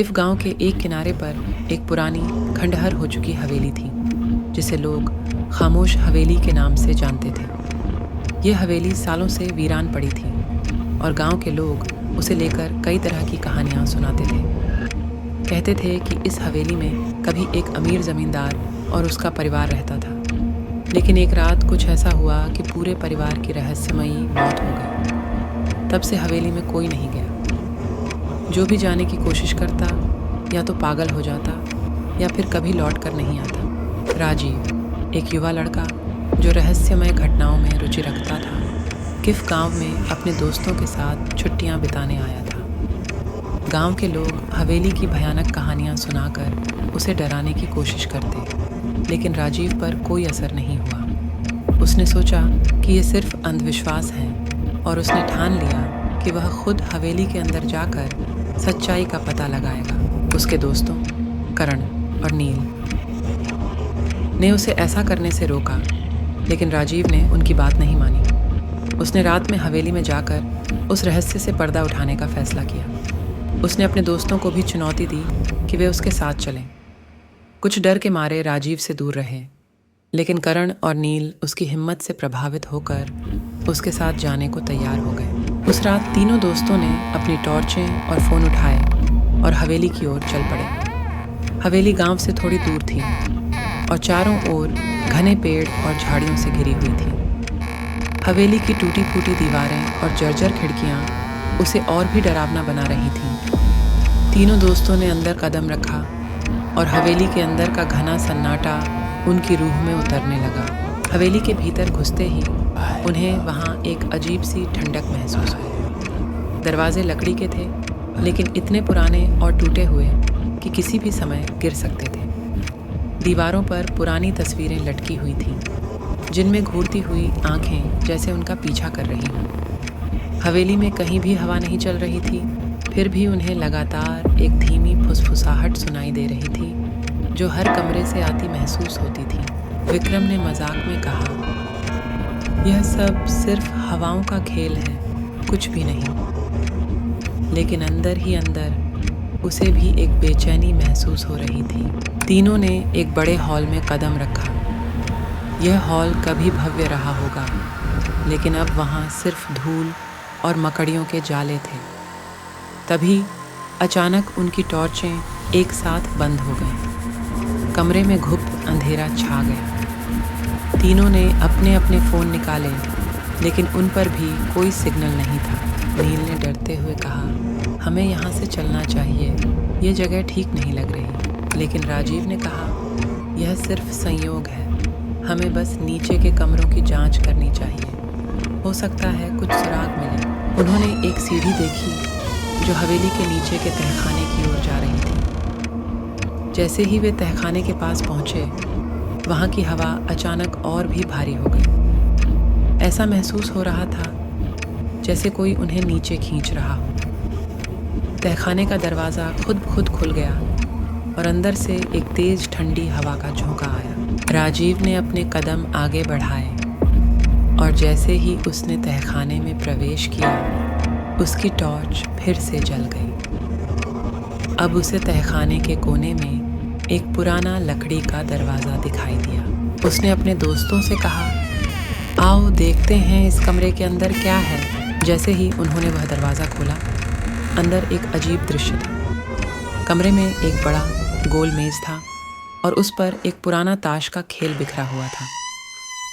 किफ गांव के एक किनारे पर एक पुरानी खंडहर हो चुकी हवेली थी, जिसे लोग खामोश हवेली के नाम से जानते थे। यह हवेली सालों से वीरान पड़ी थी और गांव के लोग उसे लेकर कई तरह की कहानियां सुनाते थे। कहते थे कि इस हवेली में कभी एक अमीर जमींदार और उसका परिवार रहता था, लेकिन एक रात कुछ ऐसा हुआ कि पूरे परिवार की रहस्यमयी मौत हो गई। तब से हवेली में कोई नहीं गया। जो भी जाने की कोशिश करता या तो पागल हो जाता या फिर कभी लौट कर नहीं आता। राजीव, एक युवा लड़का जो रहस्यमय घटनाओं में रुचि रखता था, किफ गांव में अपने दोस्तों के साथ छुट्टियां बिताने आया था। गांव के लोग हवेली की भयानक कहानियां सुनाकर उसे डराने की कोशिश करते, लेकिन राजीव पर कोई असर नहीं हुआ। उसने सोचा कि ये सिर्फ अंधविश्वास है और उसने ठान लिया कि वह खुद हवेली के अंदर जाकर सच्चाई का पता लगाएगा। उसके दोस्तों करण और नील ने उसे ऐसा करने से रोका, लेकिन राजीव ने उनकी बात नहीं मानी। उसने रात में हवेली में जाकर उस रहस्य से पर्दा उठाने का फैसला किया। उसने अपने दोस्तों को भी चुनौती दी कि वे उसके साथ चलें। कुछ डर के मारे राजीव से दूर रहे, लेकिन करण और नील उसकी हिम्मत से प्रभावित होकर उसके साथ जाने को तैयार हो गए। उस रात तीनों दोस्तों ने अपनी टॉर्चें और फ़ोन उठाए और हवेली की ओर चल पड़े। हवेली गांव से थोड़ी दूर थी और चारों ओर घने पेड़ और झाड़ियों से घिरी हुई थी। हवेली की टूटी फूटी दीवारें और जर्जर खिड़कियां उसे और भी डरावना बना रही थीं। तीनों दोस्तों ने अंदर कदम रखा और हवेली के अंदर का घना सन्नाटा उनकी रूह में उतरने लगा। हवेली के भीतर घुसते ही उन्हें वहाँ एक अजीब सी ठंडक महसूस हुई। दरवाजे लकड़ी के थे, लेकिन इतने पुराने और टूटे हुए कि किसी भी समय गिर सकते थे। दीवारों पर पुरानी तस्वीरें लटकी हुई थीं, जिनमें घूरती हुई आंखें जैसे उनका पीछा कर रही हों। हवेली में कहीं भी हवा नहीं चल रही थी, फिर भी उन्हें लगातार एक धीमी फुसफुसाहट सुनाई दे रही थी, जो हर कमरे से आती महसूस होती थी। विक्रम ने मजाक में कहा, यह सब सिर्फ हवाओं का खेल है, कुछ भी नहीं। लेकिन अंदर ही अंदर उसे भी एक बेचैनी महसूस हो रही थी। तीनों ने एक बड़े हॉल में कदम रखा। यह हॉल कभी भव्य रहा होगा, लेकिन अब वहाँ सिर्फ धूल और मकड़ियों के जाले थे। तभी अचानक उनकी टॉर्चें एक साथ बंद हो गईं। कमरे में घुप अंधेरा छा गया। तीनों ने अपने अपने फ़ोन निकाले, लेकिन उन पर भी कोई सिग्नल नहीं था। नील ने डरते हुए कहा, हमें यहाँ से चलना चाहिए, ये जगह ठीक नहीं लग रही। लेकिन राजीव ने कहा, यह सिर्फ संयोग है, हमें बस नीचे के कमरों की जांच करनी चाहिए, हो सकता है कुछ सुराग मिले। उन्होंने एक सीढ़ी देखी जो हवेली के नीचे के तहखाने की ओर जा रही थी। जैसे ही वे तहखाने के पास पहुँचे, वहाँ की हवा अचानक और भी भारी हो गई। ऐसा महसूस हो रहा था जैसे कोई उन्हें नीचे खींच रहा हो। तहखाने का दरवाज़ा खुद खुल गया और अंदर से एक तेज ठंडी हवा का झोंका आया। राजीव ने अपने कदम आगे बढ़ाए और जैसे ही उसने तहखाने में प्रवेश किया, उसकी टॉर्च फिर से जल गई। अब उसे तहखाने के कोने में एक पुराना लकड़ी का दरवाज़ा दिखाई दिया। उसने अपने दोस्तों से कहा, आओ देखते हैं इस कमरे के अंदर क्या है। जैसे ही उन्होंने वह दरवाज़ा खोला, अंदर एक अजीब दृश्य था। कमरे में एक बड़ा गोल मेज़ था और उस पर एक पुराना ताश का खेल बिखरा हुआ था।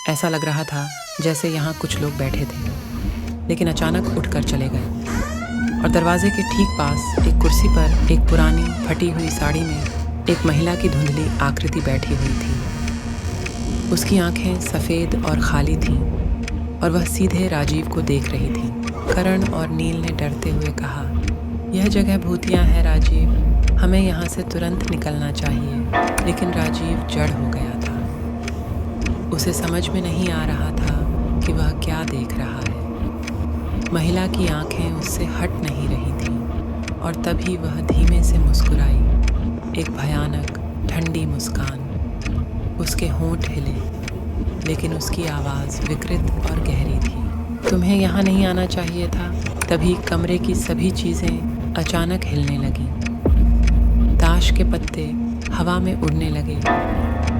ऐसा लग रहा था जैसे यहाँ कुछ लोग बैठे थे, लेकिन अचानक उठकर चले गए। और दरवाजे के ठीक पास एक कुर्सी पर एक पुरानी फटी हुई साड़ी में एक महिला की धुंधली आकृति बैठी हुई थी। उसकी आंखें सफ़ेद और खाली थीं और वह सीधे राजीव को देख रही थी। करण और नील ने डरते हुए कहा, यह जगह भूतिया है राजीव, हमें यहाँ से तुरंत निकलना चाहिए। लेकिन राजीव जड़ हो गया था। उसे समझ में नहीं आ रहा था कि वह क्या देख रहा है। महिला की आंखें उससे हट नहीं रही थीं और तभी वह धीमे से मुस्कुराई, एक भयानक ठंडी मुस्कान। उसके होंठ हिले, लेकिन उसकी आवाज़ विकृत और गहरी थी। तुम्हें यहाँ नहीं आना चाहिए था। तभी कमरे की सभी चीज़ें अचानक हिलने लगीं। पत्ते हवा में उड़ने लगे,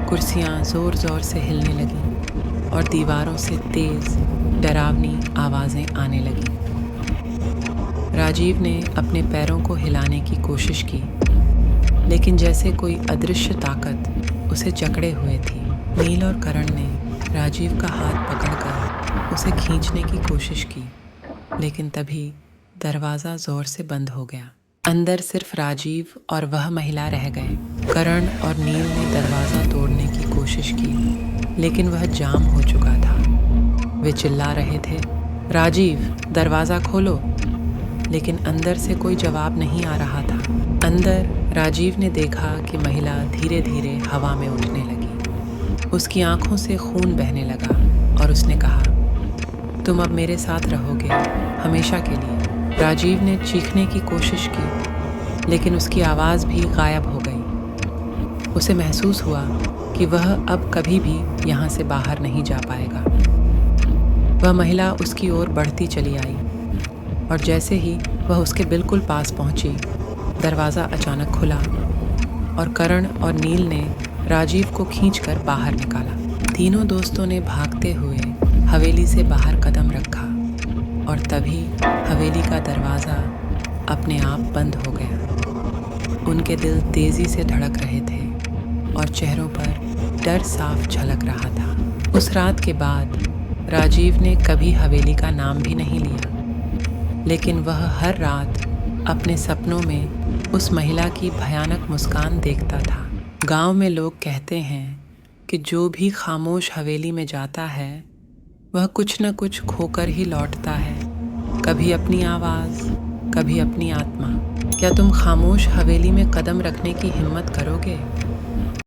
कुर्सियाँ ज़ोर ज़ोर से हिलने लगीं और दीवारों से तेज़ डरावनी आवाज़ें आने लगीं। राजीव ने अपने पैरों को हिलाने की कोशिश की, लेकिन जैसे कोई अदृश्य ताकत उसे जकड़े हुए थी। नील और करण ने राजीव का हाथ पकड़कर उसे खींचने की कोशिश की, लेकिन तभी दरवाज़ा ज़ोर से बंद हो गया। अंदर सिर्फ राजीव और वह महिला रह गए। करण और नील ने दरवाज़ा तोड़ने की कोशिश की, लेकिन वह जाम हो चुका था। वे चिल्ला रहे थे, राजीव, दरवाज़ा खोलो, लेकिन अंदर से कोई जवाब नहीं आ रहा था। अंदर राजीव ने देखा कि महिला धीरे धीरे हवा में उठने लगी। उसकी आंखों से खून बहने लगा और उसने कहा, तुम अब मेरे साथ रहोगे, हमेशा के लिए। राजीव ने चीखने की कोशिश की, लेकिन उसकी आवाज़ भी गायब हो गई। उसे महसूस हुआ कि वह अब कभी भी यहाँ से बाहर नहीं जा पाएगा। वह महिला उसकी ओर बढ़ती चली आई और जैसे ही वह उसके बिल्कुल पास पहुंची, दरवाज़ा अचानक खुला और करण और नील ने राजीव को खींचकर बाहर निकाला। तीनों दोस्तों ने भागते हुए हवेली से बाहर कदम रखा और तभी हवेली का दरवाज़ा अपने आप बंद हो गया। उनके दिल तेज़ी से धड़क रहे थे और चेहरों पर डर साफ झलक रहा था। उस रात के बाद राजीव ने कभी हवेली का नाम भी नहीं लिया, लेकिन वह हर रात अपने सपनों में उस महिला की भयानक मुस्कान देखता था। गांव में लोग कहते हैं कि जो भी खामोश हवेली में जाता है वह कुछ न कुछ खोकर ही लौटता है, कभी अपनी आवाज़, कभी अपनी आत्मा। क्या तुम खामोश हवेली में कदम रखने की हिम्मत करोगे?